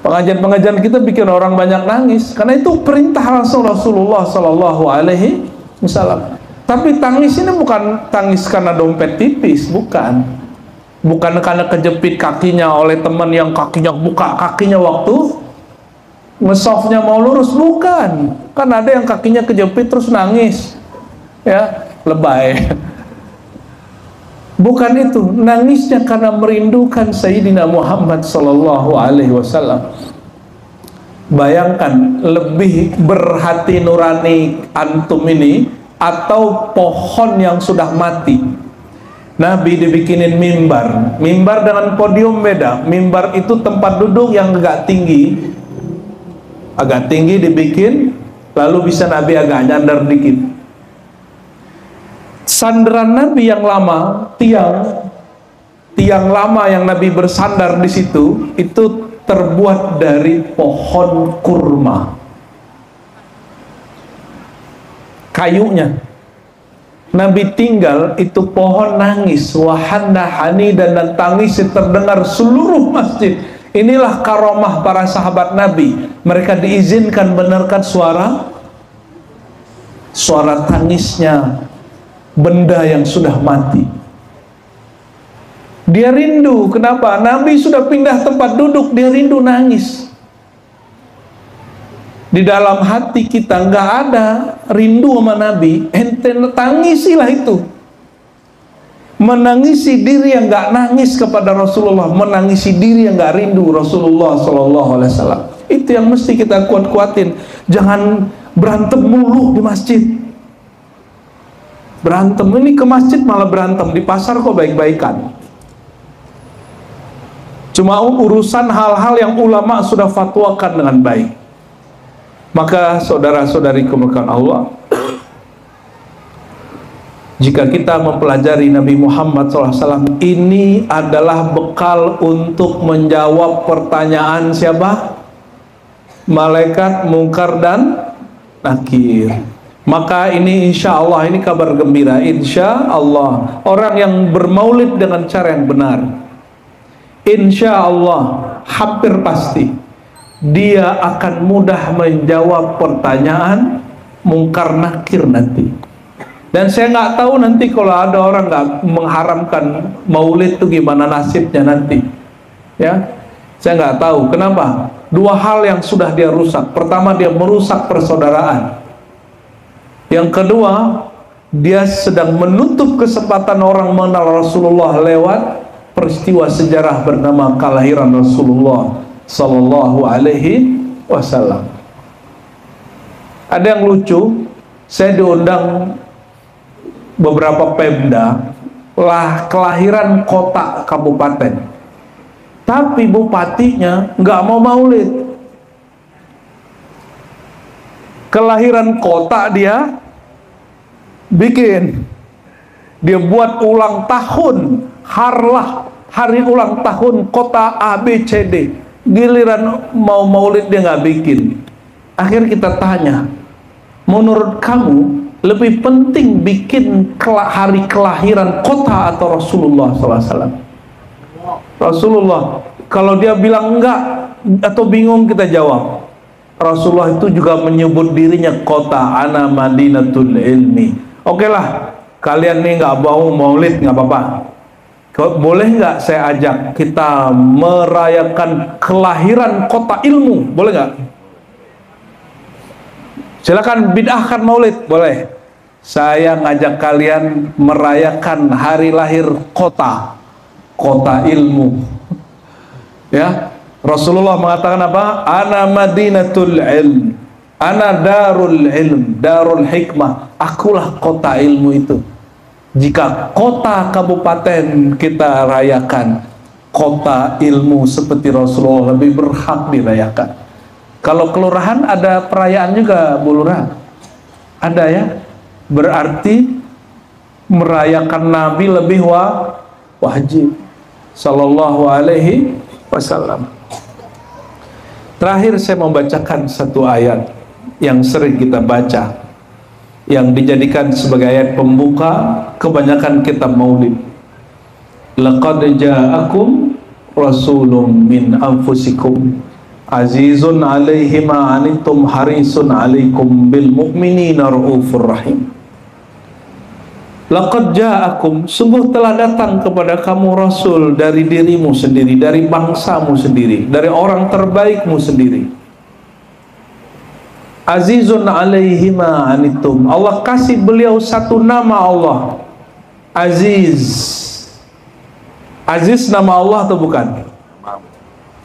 Pengajian-pengajian kita bikin orang banyak nangis karena itu perintah Rasulullah Sallallahu Alaihi Wasallam. Tapi tangis ini bukan tangis karena dompet tipis, bukan. Bukan karena kejepit kakinya oleh teman yang kakinya buka kakinya waktu ngesoftnya mau lurus, bukan. Kan ada yang kakinya kejepit terus nangis, ya, lebay. Bukan itu, nangisnya karena merindukan Sayyidina Muhammad sallallahu alaihi wasallam. Bayangkan, lebih berhati nurani antum ini atau pohon yang sudah mati. Nabi dibikinin mimbar. Mimbar dengan podium beda. Mimbar itu tempat duduk yang agak tinggi. Agak tinggi dibikin, lalu bisa Nabi agak nyandar dikit. Sandaran Nabi yang lama, tiang lama yang Nabi bersandar di situ, itu terbuat dari pohon kurma. Kayunya Nabi tinggal, itu pohon nangis, wahana hani, dan tangis terdengar seluruh masjid. Inilah karomah para sahabat Nabi. Mereka diizinkan mendengarkan suara tangisnya benda yang sudah mati. Dia rindu. Kenapa? Nabi sudah pindah tempat duduk, dia rindu, nangis. Di dalam hati kita nggak ada rindu sama Nabi, ente tangisilah itu. Menangisi diri yang nggak nangis kepada Rasulullah, menangisi diri yang nggak rindu Rasulullah Sallallahu Alaihi Wasallam. Itu yang mesti kita kuat-kuatin. Jangan berantem mulu di masjid. Berantem ini ke masjid malah berantem, di pasar kok baik-baikan. Cuma urusan hal-hal yang ulama sudah fatwakan dengan baik. Maka saudara-saudariku maka Allah, jika kita mempelajari Nabi Muhammad SAW, ini adalah bekal untuk menjawab pertanyaan siapa? Malaikat Mungkar dan Nakir. Maka ini insya Allah, ini kabar gembira, insya Allah orang yang bermaulid dengan cara yang benar, insya Allah hampir pasti dia akan mudah menjawab pertanyaan Mungkar Nakir nanti. Dan saya nggak tahu nanti kalau ada orang nggak mengharamkan maulid itu gimana nasibnya nanti, ya. Saya nggak tahu. Kenapa? Dua hal yang sudah dia rusak. Pertama, dia merusak persaudaraan. Yang kedua, dia sedang menutup kesempatan orang mengenal Rasulullah lewat peristiwa sejarah bernama kelahiran Rasulullah Sallallahu Alaihi Wasallam. Ada yang lucu, saya diundang beberapa Pemda lah kelahiran kota kabupaten, tapi bupatinya nggak mau maulid. Kelahiran kota dia bikin, dia buat ulang tahun, hari ulang tahun kota ABCD. Giliran mau maulid dia nggak bikin. Akhir kita tanya, menurut kamu lebih penting bikin hari kelahiran kota atau Rasulullah SAW? Rasulullah. Kalau dia bilang enggak atau bingung, kita jawab, Rasulullah itu juga menyebut dirinya kota, ana madinatul ilmi. Oke lah, kalian nih nggak mau maulid, nggak apa-apa. Boleh nggak saya ajak kita merayakan kelahiran kota ilmu? Boleh nggak? Silakan bid'ahkan maulid, boleh. Saya ngajak kalian merayakan hari lahir kota ilmu. Ya, Rasulullah mengatakan apa? Ana madinatul ilm, ana darul ilm, darul hikmah. Akulah kota ilmu itu. Jika kota kabupaten kita rayakan, kota ilmu seperti Rasulullah lebih berhak dirayakan. Kalau kelurahan ada perayaan juga, Bu Lurah, ada ya. Berarti merayakan Nabi lebih wajib Sallallahu Alaihi Wasallam. Terakhir saya membacakan satu ayat yang sering kita baca, yang dijadikan sebagai ayat pembuka kebanyakan kitab maulid. Laqad ja'akum rasulun min anfusikum azizun alaihi ma anittum harisun alaikum bil mu'minina raufur rahim. Laqad ja'akum, sungguh telah datang kepada kamu rasul dari dirimu sendiri, dari bangsamu sendiri, dari orang terbaikmu sendiri. Azizun alaihi ma anittum, Allah kasih beliau satu nama Allah, Aziz. Aziz nama Allah atau bukan?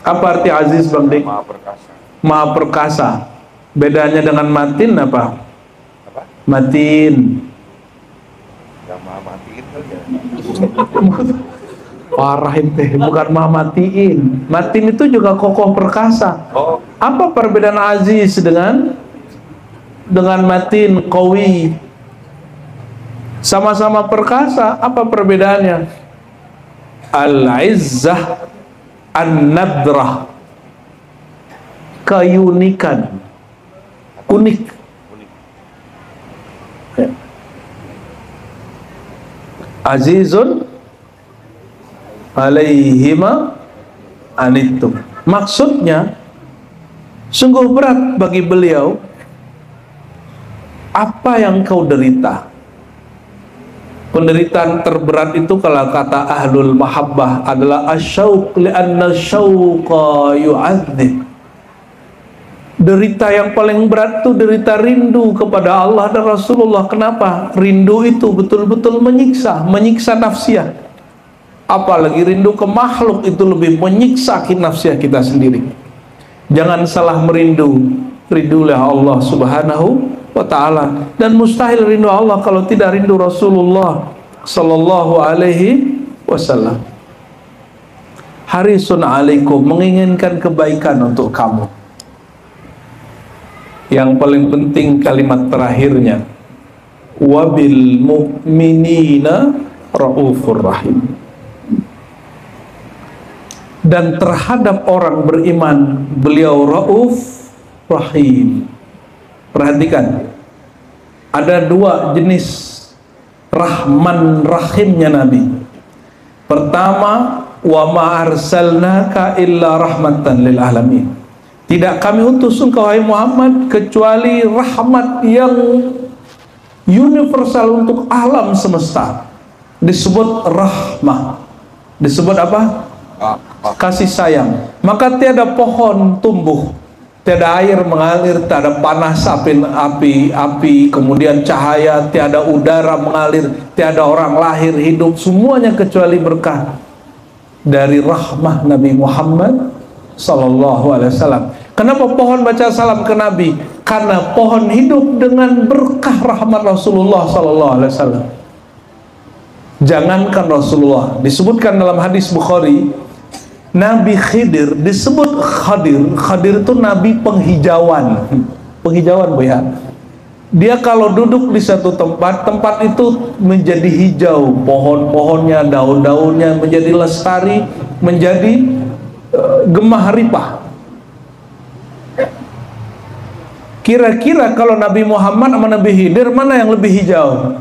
Apa arti aziz Bang Dik? Maha perkasa. Maha perkasa. Bedanya dengan matin apa? Apa? Matin. Yang maha matiin kali ya. Parah teh, bukan maha matiin. Matin itu juga kokoh perkasa. Oh, Apa perbedaan aziz dengan matin, qawi? Sama-sama perkasa, apa perbedaannya? Al-izzah, an-nadrah, keunikan, unik. Azizun alaihima anittum. Maksudnya sungguh berat bagi beliau apa yang kau derita. Penderitaan terberat itu kalau kata ahlul mahabbah adalah asyauq, li'anna syauqa yu'adzib. Derita yang paling berat itu derita rindu kepada Allah dan Rasulullah. Kenapa? Rindu itu betul-betul menyiksa nafsiah. Apalagi rindu ke makhluk itu lebih menyiksa nafsiah kita sendiri. Jangan salah merindu. Rindulah Allah subhanahu wa ta'ala. Dan mustahil rindu Allah kalau tidak rindu Rasulullah sallallahu alaihi wasallam. Harisun alaikum, menginginkan kebaikan untuk kamu. Yang paling penting kalimat terakhirnya, wabil mu'minina raufur rahim. Dan terhadap orang beriman beliau rauf rahim. Perhatikan, ada dua jenis rahman rahimnya Nabi. Pertama, wa ma arsalnaka illa rahmatan lil alamin. Tidak kami utus engkau wahai Muhammad kecuali rahmat yang universal untuk alam semesta. Disebut rahmah. Disebut apa? Kasih sayang. Maka tiada pohon tumbuh, tiada air mengalir, tiada panas api, kemudian cahaya, tiada udara mengalir, tiada orang lahir hidup, semuanya kecuali berkah dari rahmah Nabi Muhammad sallallahu alaihi wasallam. Kenapa pohon baca salam ke Nabi? Karena pohon hidup dengan berkah rahmat Rasulullah sallallahu alaihi wasallam. Jangankan Rasulullah, disebutkan dalam hadis Bukhari, Nabi Khidir disebut Khadir. Khadir itu Nabi penghijauan. Penghijauan, Bu ya. Dia kalau duduk di satu tempat, tempat itu menjadi hijau, pohon-pohonnya, daun-daunnya menjadi lestari, menjadi gemah ripah. Kira-kira kalau Nabi Muhammad sama Nabi Khidir, mana yang lebih hijau?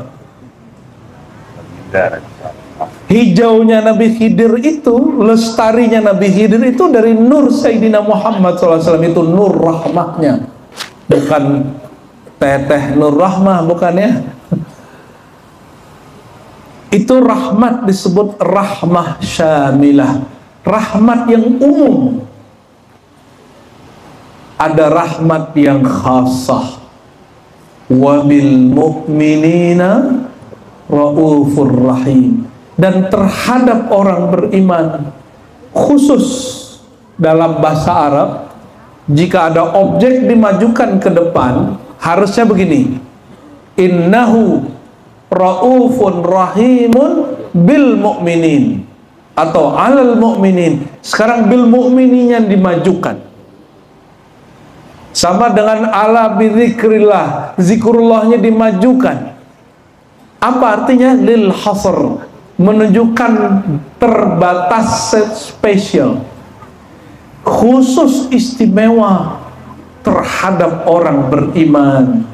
Hijaunya Nabi Khidir itu, lestarinya Nabi Khidir itu dari nur Sayyidina Muhammad SAW, itu nur rahmahnya. Bukan teteh nur rahmah, bukan ya. Itu rahmat disebut rahmah syamilah, rahmat yang umum. Ada rahmat yang khasah. Wabil mu'minina raufur rahim. Dan terhadap orang beriman, khusus dalam bahasa Arab, jika ada objek dimajukan ke depan, harusnya begini: innahu raufun rahimun bil mu'minin, atau alal mu'minin. Sekarang bil mu'minin yang dimajukan. Sama dengan ala bidzikrillah, zikrullahnya dimajukan. Apa artinya? Lil hasr, menunjukkan terbatas, spesial, khusus, istimewa terhadap orang beriman.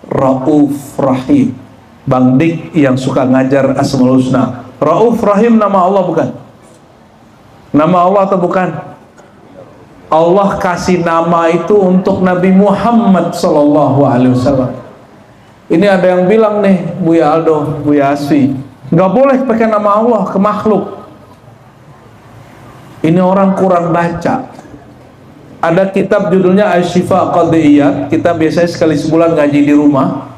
Rauf Rahim. Bang Dik yang suka ngajar Asmaul Husna, Rauf Rahim nama Allah bukan? Nama Allah atau bukan? Allah kasih nama itu untuk Nabi Muhammad sallallahu alaihi wasallam. Ini ada yang bilang nih, Buya Aldo, Buya Asfi, nggak boleh pakai nama Allah ke makhluk. Ini orang kurang baca. Ada kitab judulnya Asy-Syifa Qadhiyat. Kita biasanya sekali sebulan ngaji di rumah.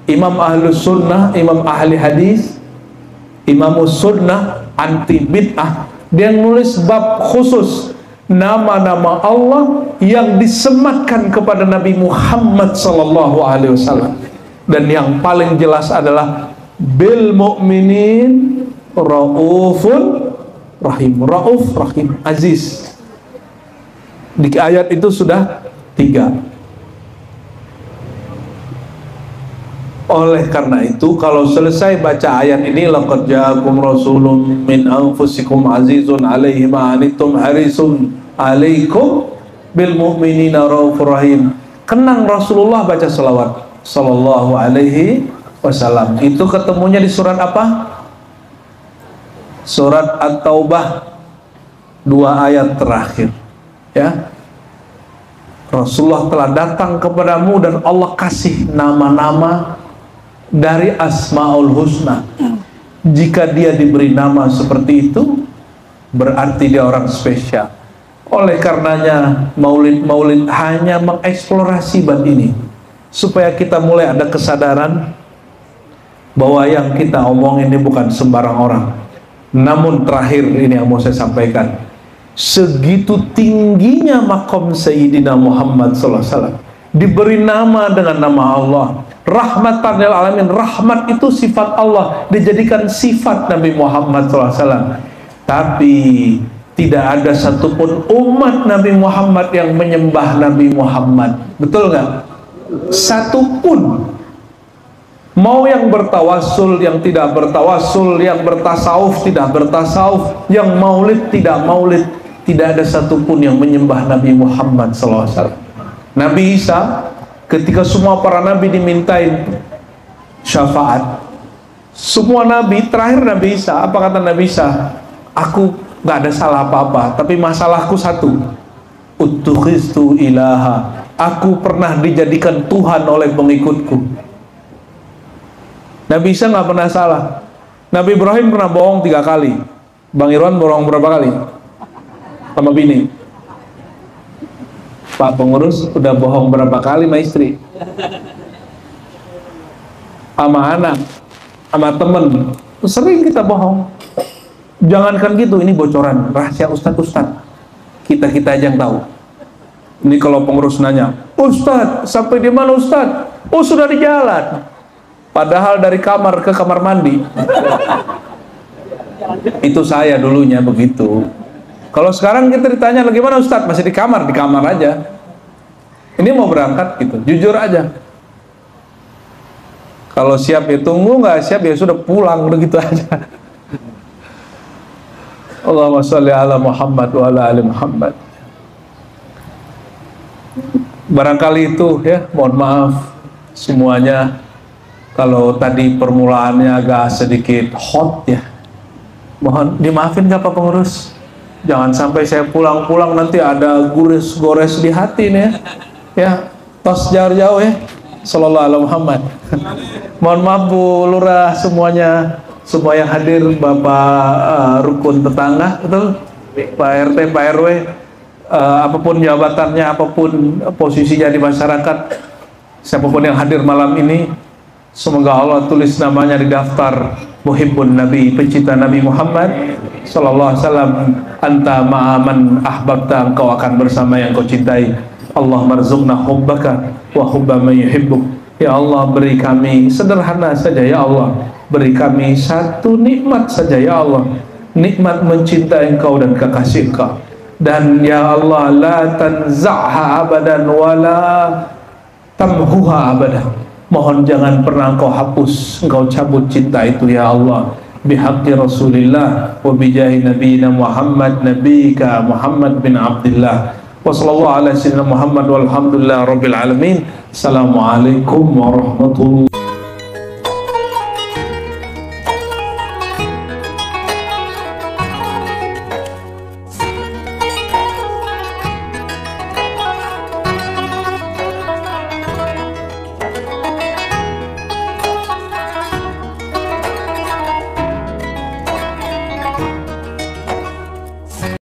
Imam Ahlus Sunnah, Imam Ahli Hadis, Imamus Sunnah anti bid'ah. Dia nulis bab khusus nama-nama Allah yang disematkan kepada Nabi Muhammad sallallahu alaihi wasallam. Dan yang paling jelas adalah bil mu'minin raufun rahim. Rauf, rahim, aziz. Di ayat itu sudah 3. Oleh karena itu, kalau selesai baca ayat ini, laqad ja'akum rasulun min anfusikum azizun 'alaihi ma anittum harisun 'alaikum bil mu'minina raufur rahim. Kenang Rasulullah baca selawat sallallahu alaihi wasallam. Itu ketemunya di surat apa? Surat At-Taubah, 2 ayat terakhir. Ya. Rasulullah telah datang kepadamu dan Allah kasih nama-nama dari Asmaul Husna. Jika dia diberi nama seperti itu, berarti dia orang spesial. Oleh karenanya maulid-maulid hanya mengeksplorasi bab ini, supaya kita mulai ada kesadaran bahwa yang kita omong ini bukan sembarang orang. Namun terakhir ini yang mau saya sampaikan, segitu tingginya makom Sayyidina Muhammad SAW, diberi nama dengan nama Allah, rahmatan lil alamin. Rahmat itu sifat Allah, dijadikan sifat Nabi Muhammad SAW. Tapi tidak ada satupun umat Nabi Muhammad yang menyembah Nabi Muhammad. Betul nggak? Satupun. Mau yang bertawasul, yang tidak bertawasul, yang bertasawuf, tidak bertasawuf, yang maulid, tidak maulid, tidak ada satupun yang menyembah Nabi Muhammad SAW. Nabi Isa, ketika semua para nabi dimintain syafaat, semua nabi, terakhir Nabi Isa, apa kata Nabi Isa? Aku gak ada salah apa-apa, tapi masalahku satu, uttukhistu ilaha, aku pernah dijadikan Tuhan oleh pengikutku. Nabi Isa gak pernah salah. Nabi Ibrahim pernah bohong 3 kali. Bang Irwan bohong berapa kali? Sama bini. Pak pengurus udah bohong berapa kali sama istri, sama anak, sama temen, sering kita bohong. Jangankan gitu, ini bocoran rahasia ustadz kita aja yang tahu. Ini kalau pengurus nanya, Ustadz sampai di mana Ustadz? Oh sudah di jalan, padahal dari kamar ke kamar mandi. Itu saya dulunya begitu. Kalau sekarang kita ditanya lagi mana Ustadz, masih di kamar aja. Ini mau berangkat gitu, jujur aja. Kalau siap ya tunggu, nggak siap ya sudah pulang, udah gitu aja. Allahumma sholli ala Muhammad wa ala ali Muhammad. Barangkali itu ya, mohon maaf semuanya kalau tadi permulaannya agak sedikit hot ya. Mohon dimaafin nggak Pak Pengurus? Jangan sampai saya pulang-pulang nanti ada gores-gores di hati nih ya. Ya, tos jauh-jauh ya. Sallallahu alaihi Muhammad. Mohon maaf Bu Lurah semuanya, semua yang hadir, Bapak rukun tetangga, betul? Pak RT, Pak RW, apapun jabatannya, apapun posisinya di masyarakat, siapapun yang hadir malam ini, semoga Allah tulis namanya di daftar Muhibbun Nabi, pencinta Nabi Muhammad sallallahu alaihi wasallam. Anta ma'aman ahbabta, engkau akan bersama yang kau cintai. Allah marzuqna hubbaka wa hubba man yuhibbuk. Ya Allah, beri kami sederhana saja ya Allah, beri kami satu nikmat saja ya Allah, nikmat mencintai engkau dan kekasih engkau. Dan ya Allah, la tanza'ha abadan wa la tamhuha abadan. Mohon jangan pernah engkau hapus, engkau cabut cinta itu ya Allah. Bihaqqi Rasulillah wa bijahi nabiyina Muhammad, nabiyika Muhammad bin Abdullah. Wa sallallahu ala sayyidina Muhammad walhamdulillah rabbil alamin. Assalamualaikum warahmatullahi